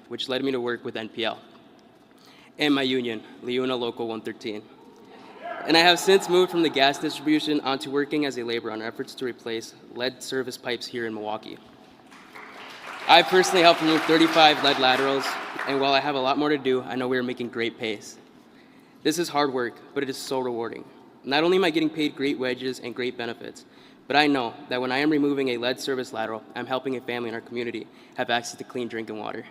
which led me to work with NPL, and my union, Leuna Local 113. And I have since moved from the gas distribution onto working as a laborer on efforts to replace lead service pipes here in Milwaukee. I personally helped remove 35 lead laterals, and while I have a lot more to do, I know we are making great pace. This is hard work, but it is so rewarding. Not only am I getting paid great wages and great benefits, but I know that when I am removing a lead service lateral, I'm helping a family in our community have access to clean drinking water.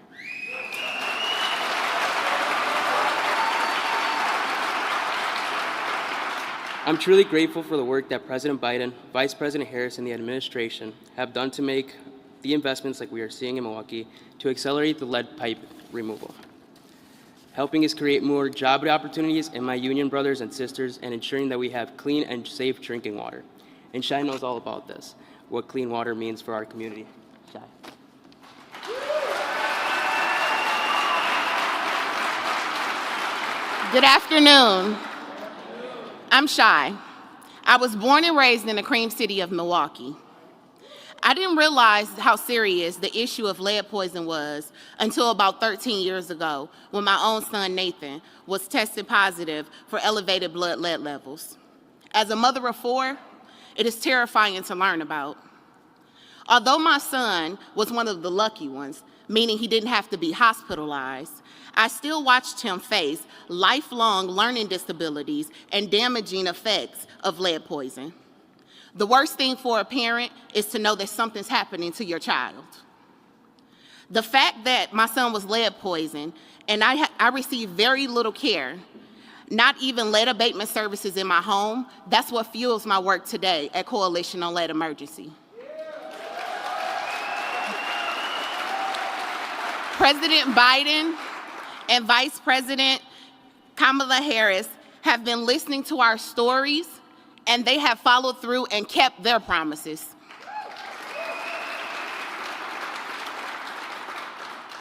I'm truly grateful for the work that President Biden, Vice President Harris, and the administration have done to make the investments like we are seeing in Milwaukee to accelerate the lead pipe removal. Helping us create more job opportunities in my union brothers and sisters and ensuring that we have clean and safe drinking water. And Shai knows all about this, what clean water means for our community. Shai. Good afternoon. I'm Shai. I was born and raised in the cream city of Milwaukee. I didn't realize how serious the issue of lead poison was until about 13 years ago when my own son Nathan was tested positive for elevated blood lead levels. As a mother of 4, it is terrifying to learn about. Although my son was one of the lucky ones, meaning he didn't have to be hospitalized, I still watched him face lifelong learning disabilities and damaging effects of lead poison. The worst thing for a parent is to know that something's happening to your child. The fact that my son was lead poisoned and I received very little care, not even lead abatement services in my home, that's what fuels my work today at Coalition on Lead Emergency. President Biden and Vice President Kamala Harris have been listening to our stories, and they have followed through and kept their promises.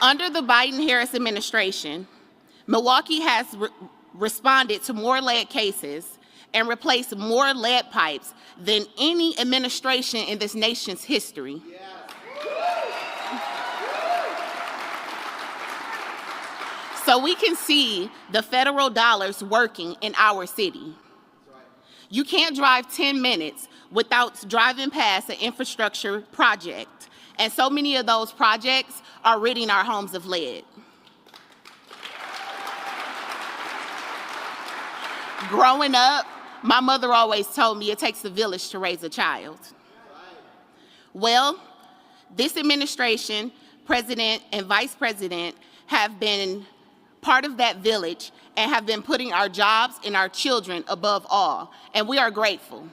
Under the Biden-Harris administration, Milwaukee has responded to more lead cases and replaced more lead pipes than any administration in this nation's history. So we can see the federal dollars working in our city. You can't drive 10 minutes without driving past an infrastructure project, and so many of those projects are ridding our homes of lead. Growing up, my mother always told me it takes a village to raise a child. Well, this administration, President and Vice President, have been part of that village and have been putting our jobs and our children above all, and we are grateful.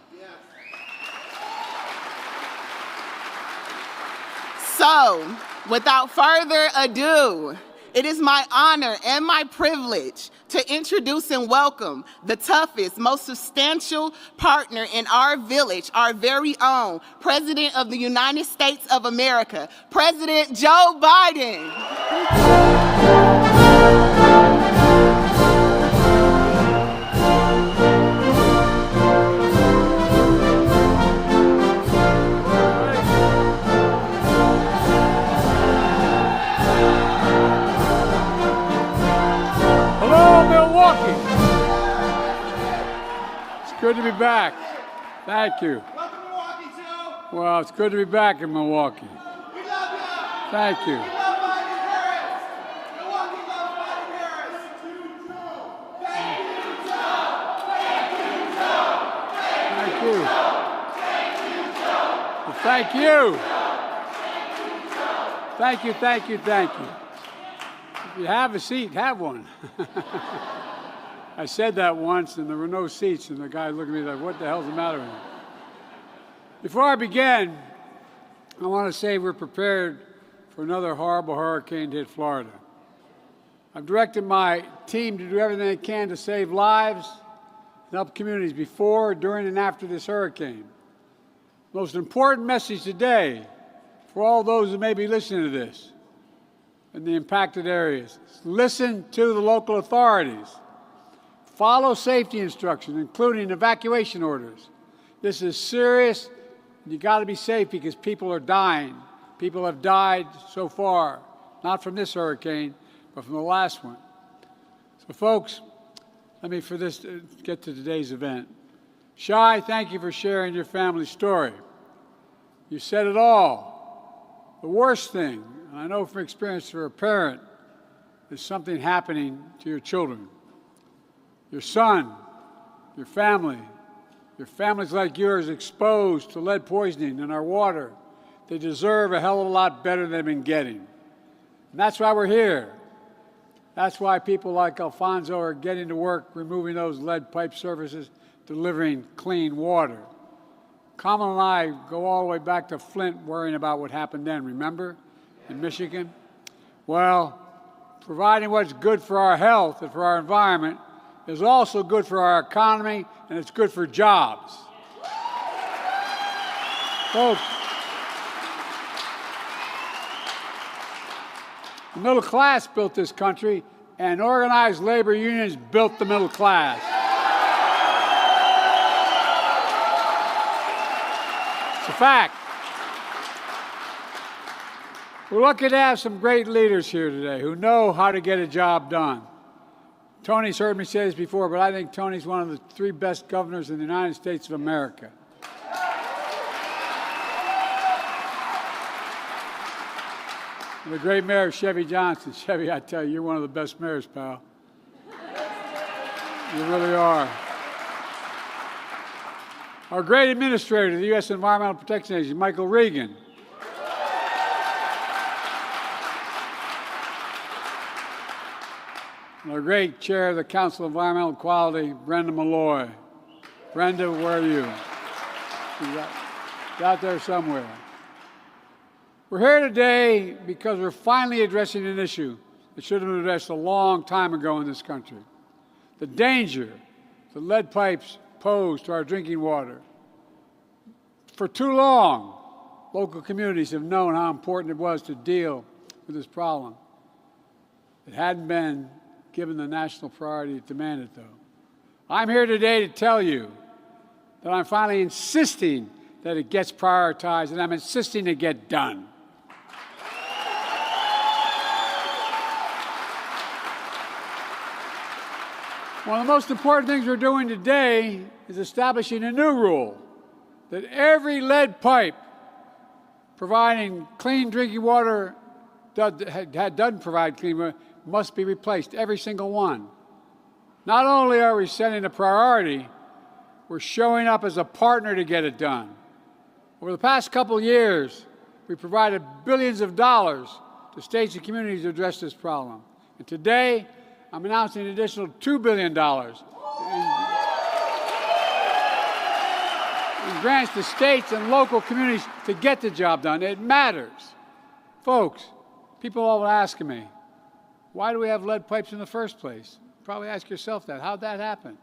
So, without further ado, it is my honor and my privilege to introduce and welcome the toughest, most substantial partner in our village, our very own President of the United States of America, President Joe Biden. Milwaukee. It's good to be back. Thank you. Welcome to Milwaukee, too. Well, it's good to be back in Milwaukee. We love you. Thank you. We love Biden Harris. Milwaukee loves Biden Harris. Thank you, Joe. Thank you, Joe. Thank you. Thank you, Joe. Well, thank you. Thank you, Joe. Thank you, thank you, thank you. If you have a seat, have one. I said that once, and there were no seats, and the guy looked at me like, what the hell's the matter with you? Before I begin, I want to say we're prepared for another horrible hurricane to hit Florida. I've directed my team to do everything they can to save lives and help communities before, during, and after this hurricane. Most important message today for all those who may be listening to this in the impacted areas: listen to the local authorities. Follow safety instructions, including evacuation orders. This is serious. You got to be safe because people are dying. People have died so far not from this hurricane, but from the last one. So, folks, let me, get to today's event. Shai, thank you for sharing your family story. You said it all. The worst thing, and I know from experience for a parent, is something happening to your children. Your son, your families like yours exposed to lead poisoning in our water. They deserve a hell of a lot better than they've been getting. And that's why we're here. That's why people like Alfonso are getting to work removing those lead pipe surfaces, delivering clean water. Kamal and I go all the way back to Flint worrying about what happened then, remember, in Michigan? Well, providing what's good for our health and for our environment is also good for our economy, and it's good for jobs. Folks, the middle class built this country, and organized labor unions built the middle class. It's a fact. We're lucky to have some great leaders here today who know how to get a job done. Tony's heard me say this before, but I think Tony's one of the 3 best governors in the United States of America. And the great mayor, Chevy Johnson. Chevy, I tell you, you're one of the best mayors, pal. You really are. Our great administrator, the U.S. Environmental Protection Agency, Michael Regan. And our great chair of the Council of Environmental Quality, Brenda Malloy. Brenda, where are you? She's out there somewhere. We're here today because we're finally addressing an issue that should have been addressed a long time ago in this country. The danger that lead pipes pose to our drinking water. For too long, local communities have known how important it was to deal with this problem. It hadn't been given the national priority it demanded, though. I'm here today to tell you that I'm finally insisting that it gets prioritized, and I'm insisting it get done. One of the most important things we're doing today is establishing a new rule that every lead pipe providing clean drinking water doesn't provide clean water must be replaced, every single one. Not only are we setting a priority, we're showing up as a partner to get it done. Over the past couple of years, we provided billions of dollars to states and communities to address this problem. And today, I'm announcing an additional $2 billion in grants to states and local communities to get the job done. It matters. Folks, people all asking me, why do we have lead pipes in the first place? Probably ask yourself that. How'd that happen?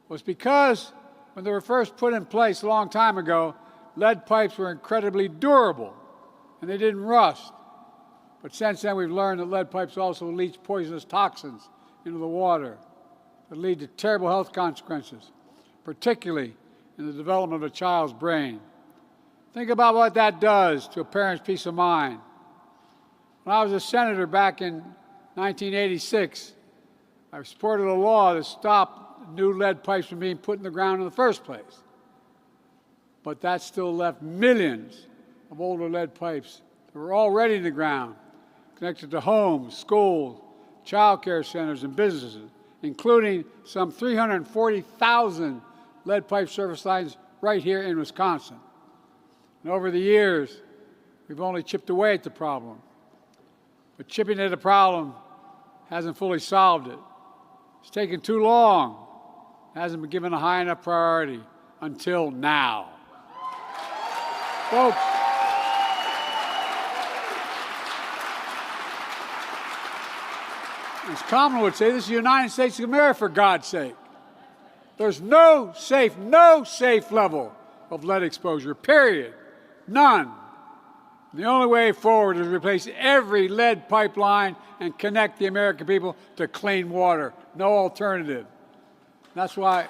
Well, it's because when they were first put in place a long time ago, lead pipes were incredibly durable and they didn't rust. But since then, we've learned that lead pipes also leach poisonous toxins into the water that lead to terrible health consequences, particularly in the development of a child's brain. Think about what that does to a parent's peace of mind. When I was a senator back in 1986, I supported a law that stopped new lead pipes from being put in the ground in the first place. But that still left millions of older lead pipes that were already in the ground, connected to homes, schools, child care centers, and businesses, including some 340,000 lead pipe service lines right here in Wisconsin. And over the years, we've only chipped away at the problem. But chipping at the problem hasn't fully solved it. It's taken too long. It hasn't been given a high enough priority until now. Folks, as Kamala would say, this is the United States of America, for God's sake. There's no safe level of lead exposure, period. None. The only way forward is to replace every lead pipeline and connect the American people to clean water. No alternative. That's why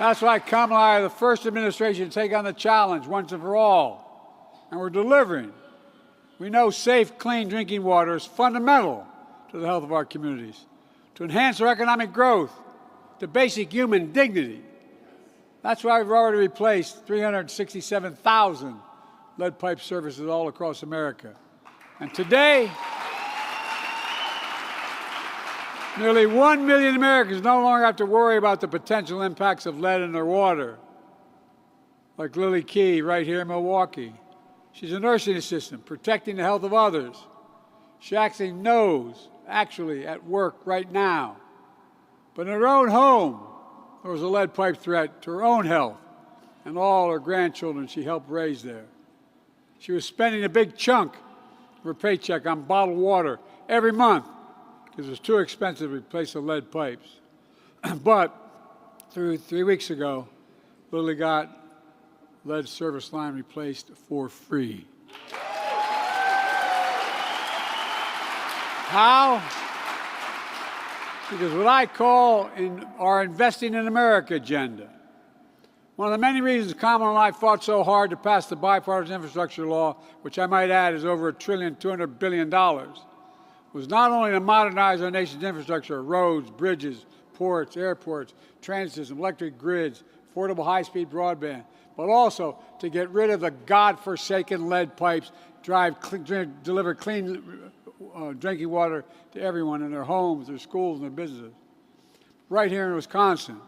That's why Kamala and I are the first administration to take on the challenge once and for all. And we're delivering. We know safe, clean drinking water is fundamental to the health of our communities, to enhance our economic growth, to basic human dignity. That's why we've already replaced 367,000 lead pipe services all across America. And today, nearly 1 million Americans no longer have to worry about the potential impacts of lead in their water. Like Lily Key right here in Milwaukee. She's a nursing assistant protecting the health of others. She actually knows, at work right now. But in her own home, there was a lead pipe threat to her own health and all her grandchildren she helped raise there. She was spending a big chunk of her paycheck on bottled water every month because it was too expensive to replace the lead pipes. But 3 weeks ago, Lily got lead service line replaced for free. How? Because what I call our Investing in America agenda. One of the many reasons Kamala and I fought so hard to pass the bipartisan infrastructure law, which I might add is over $1.2 trillion, was not only to modernize our nation's infrastructure, roads, bridges, ports, airports, transit systems, electric grids, affordable high-speed broadband, but also to get rid of the godforsaken lead pipes, deliver clean drinking water to everyone in their homes, their schools, and their businesses. Right here in Wisconsin,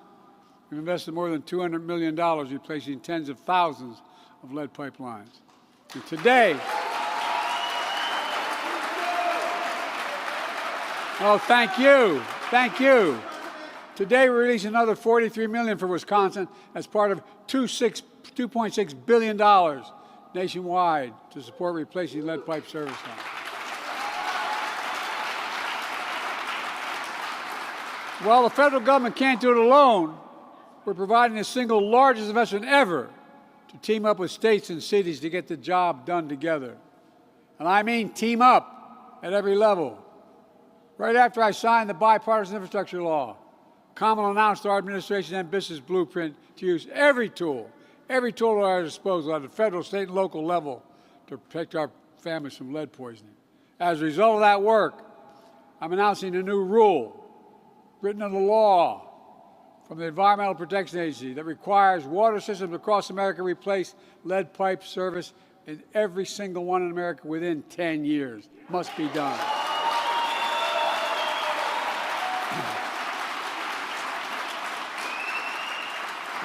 we've invested more than $200 million replacing tens of thousands of lead pipelines. And today, oh, thank you. Today, we release another $43 million for Wisconsin as part of $2.6 billion nationwide to support replacing lead pipe service lines. While the federal government can't do it alone, we're providing the single largest investment ever to team up with states and cities to get the job done together. And I mean team up at every level. Right after I signed the bipartisan infrastructure law, Kamala announced our administration's ambitious blueprint to use every tool at our disposal at the federal, state, and local level to protect our families from lead poisoning. As a result of that work, I'm announcing a new rule written into law from the Environmental Protection Agency that requires water systems across America replace lead pipe service in every single one in America within 10 years. Must be done.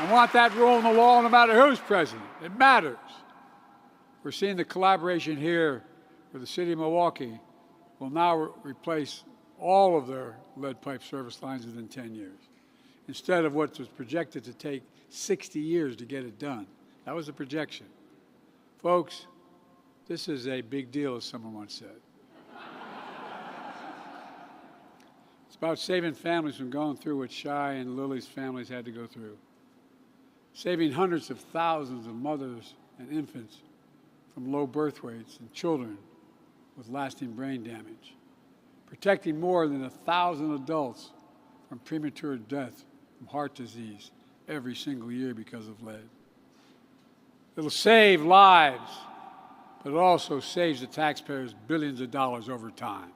I want that rule in the law no matter who's president. It matters. We're seeing the collaboration here where the city of Milwaukee will now replace all of their lead pipe service lines within 10 years, instead of what was projected to take 60 years to get it done. That was the projection. Folks, this is a big deal, as someone once said. It's about saving families from going through what Shai and Lily's families had to go through. Saving hundreds of thousands of mothers and infants from low birth weights and children with lasting brain damage. Protecting more than 1,000 adults from premature death from heart disease every single year because of lead. It'll save lives, but it also saves the taxpayers billions of dollars over time.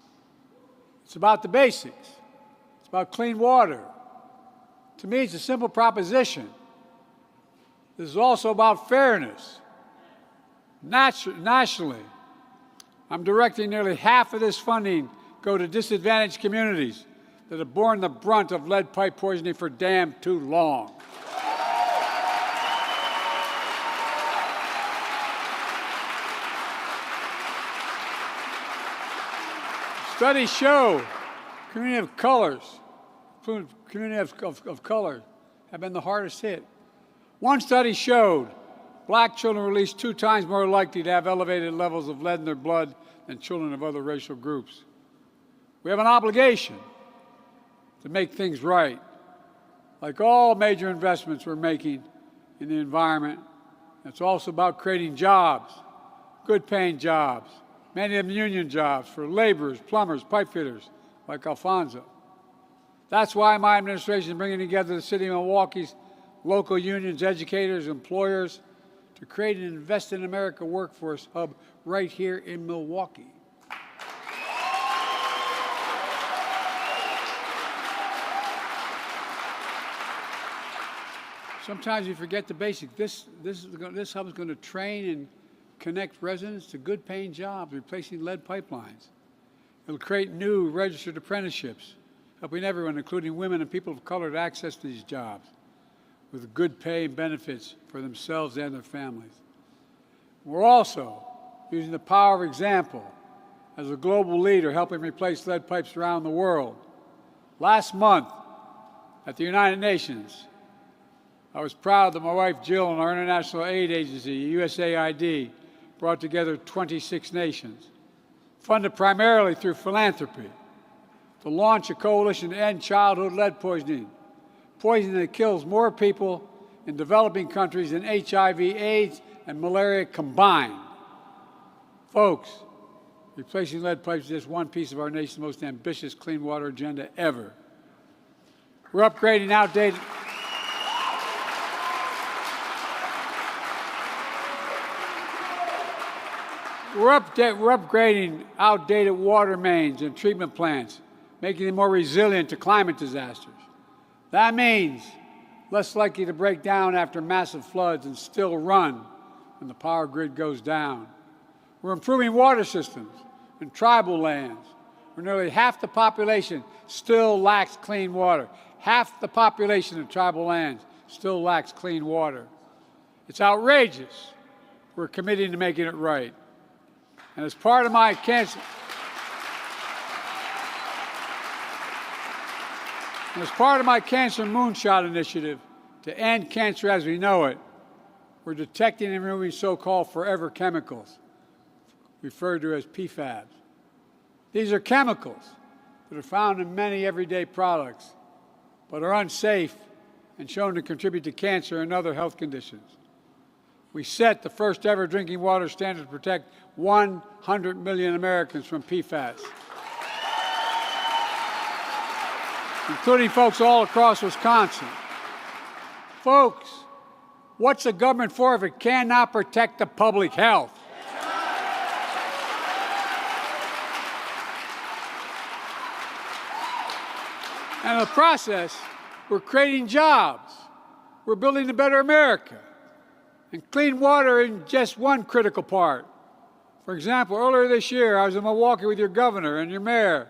It's about the basics. It's about clean water. To me, it's a simple proposition. This is also about fairness. Nationally, I'm directing nearly half of this funding go to disadvantaged communities that have borne the brunt of lead pipe poisoning for damn too long. Studies show communities of color have been the hardest hit. One study showed black children were at least 2 times more likely to have elevated levels of lead in their blood than children of other racial groups. We have an obligation to make things right. Like all major investments we're making in the environment, it's also about creating jobs, good-paying jobs, many of them union jobs for laborers, plumbers, pipe fitters, like Alfonso. That's why my administration is bringing together the city of Milwaukee's local unions, educators, employers to create an Invest in America workforce hub right here in Milwaukee. Sometimes you forget the basics. This hub is going to train and connect residents to good-paying jobs, replacing lead pipelines. It'll create new registered apprenticeships, helping everyone, including women and people of color, to access these jobs with good pay and benefits for themselves and their families. We're also using the power of example as a global leader, helping replace lead pipes around the world. Last month at the United Nations, I was proud that my wife Jill and our international aid agency, USAID, brought together 26 nations, funded primarily through philanthropy, to launch a coalition to end childhood lead poisoning, poison that kills more people in developing countries than HIV, AIDS, and malaria combined. Folks, replacing lead pipes is just one piece of our nation's most ambitious clean water agenda ever. We're upgrading outdated We're upgrading outdated water mains and treatment plants, making them more resilient to climate disasters. That means less likely to break down after massive floods and still run when the power grid goes down. We're improving water systems in tribal lands where nearly half the population still lacks clean water. Half the population of tribal lands still lacks clean water. It's outrageous. We're committing to making it right. And as part of my cancer moonshot initiative to end cancer as we know it, we're detecting and removing so-called forever chemicals, referred to as PFAS. These are chemicals that are found in many everyday products, but are unsafe and shown to contribute to cancer and other health conditions. We set the first ever drinking water standard to protect 100 million Americans from PFAS, including folks all across Wisconsin. Folks, what's the government for if it cannot protect the public health? And in the process, we're creating jobs. We're building a better America. And clean water is just one critical part. For example, earlier this year, I was in Milwaukee with your governor and your mayor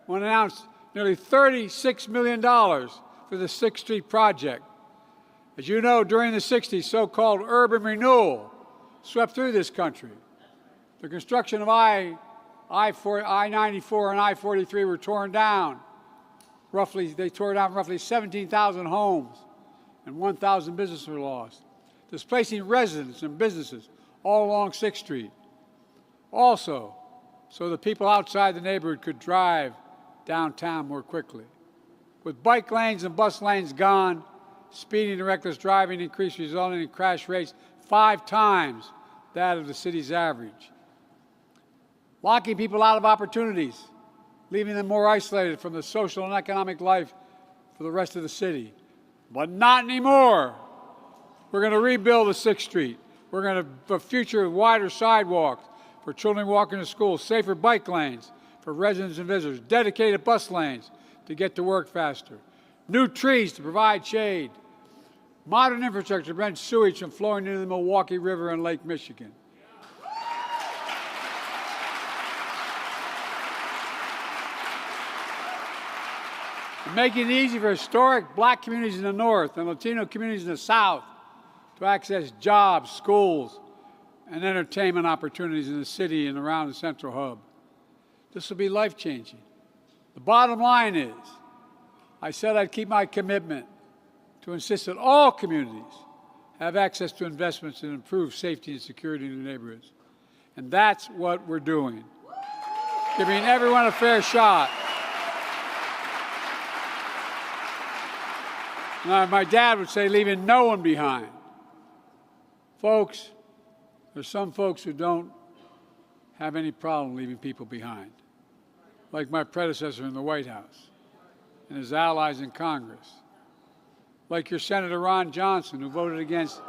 when I announced nearly $36 million for the 6th Street project. As you know, during the 60s, so-called urban renewal swept through this country. The construction of I-94 and I-43 were torn down. They tore down roughly 17,000 homes and 1,000 businesses were lost, displacing residents and businesses all along 6th Street. Also, so the people outside the neighborhood could drive downtown more quickly. With bike lanes and bus lanes gone, speeding and reckless driving increased, resulting in crash rates 5 times that of the city's average. Locking people out of opportunities, leaving them more isolated from the social and economic life for the rest of the city. But not anymore. We're going to rebuild the 6th Street. We're going to have a future of wider sidewalks for children walking to school, safer bike lanes for residents and visitors, dedicated bus lanes to get to work faster, new trees to provide shade, modern infrastructure to prevent sewage from flowing into the Milwaukee River and Lake Michigan. Making it easy for historic black communities in the North and Latino communities in the South to access jobs, schools, and entertainment opportunities in the city and around the Central Hub. This will be life-changing. The bottom line is, I said I'd keep my commitment to insist that all communities have access to investments that improve safety and security in their neighborhoods. And that's what we're doing, giving everyone a fair shot. Now, my dad would say, leaving no one behind. Folks, there's some folks who don't have any problem leaving people behind, like my predecessor in the White House and his allies in Congress. like your Senator Ron Johnson, who voted against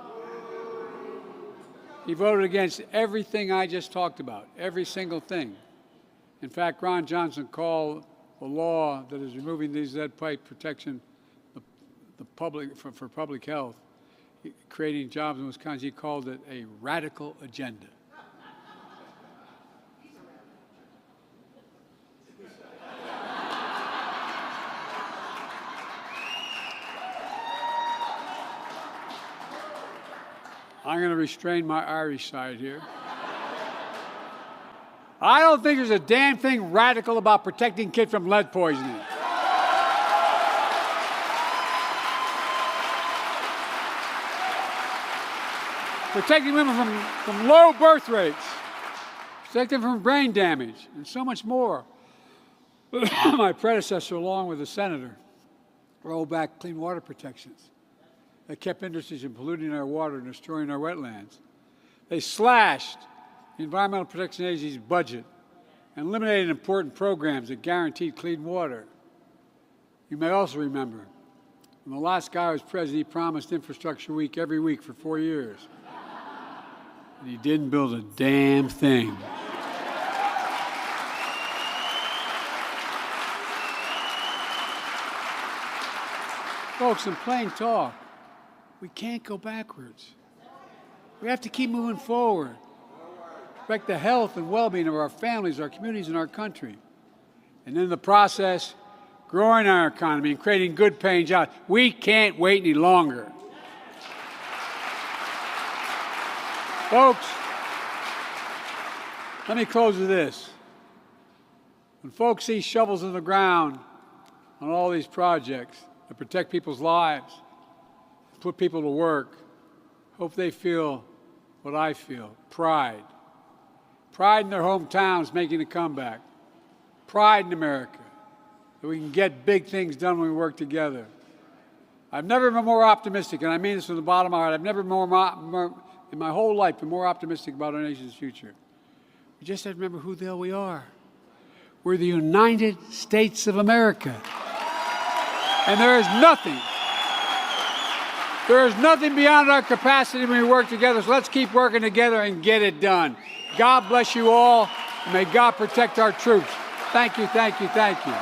everything I just talked about, every single thing. In fact, Ron Johnson called the law that is removing these lead pipe protection for public health, creating jobs in Wisconsin, he called it a radical agenda. I'm going to restrain my Irish side here. I don't think there's a damn thing radical about protecting kids from lead poisoning. Protecting women from low birth rates, protecting them from brain damage, and so much more. My predecessor, along with the senator, rolled back clean water protections that kept industries from polluting our water and destroying our wetlands. They slashed the Environmental Protection Agency's budget and eliminated important programs that guaranteed clean water. You may also remember, when the last guy was president, he promised Infrastructure Week every week for 4 years. And he didn't build a damn thing. Folks, in plain talk, we can't go backwards. We have to keep moving forward. Protect the health and well-being of our families, our communities, and our country. And in the process, growing our economy and creating good-paying jobs. We can't wait any longer. Folks, let me close with this. When folks see shovels in the ground on all these projects that protect people's lives, put people to work, hope they feel what I feel, pride. Pride in their hometowns making a comeback. Pride in America, that we can get big things done when we work together. I've never been more optimistic, and I mean this from the bottom of my heart. I've never been more in my whole life been more optimistic about our nation's future. We just have to remember who the hell we are. We're the United States of America. And there is nothing beyond our capacity when we work together. So let's keep working together and get it done. God bless you all, and may God protect our troops. Thank you, thank you, thank you.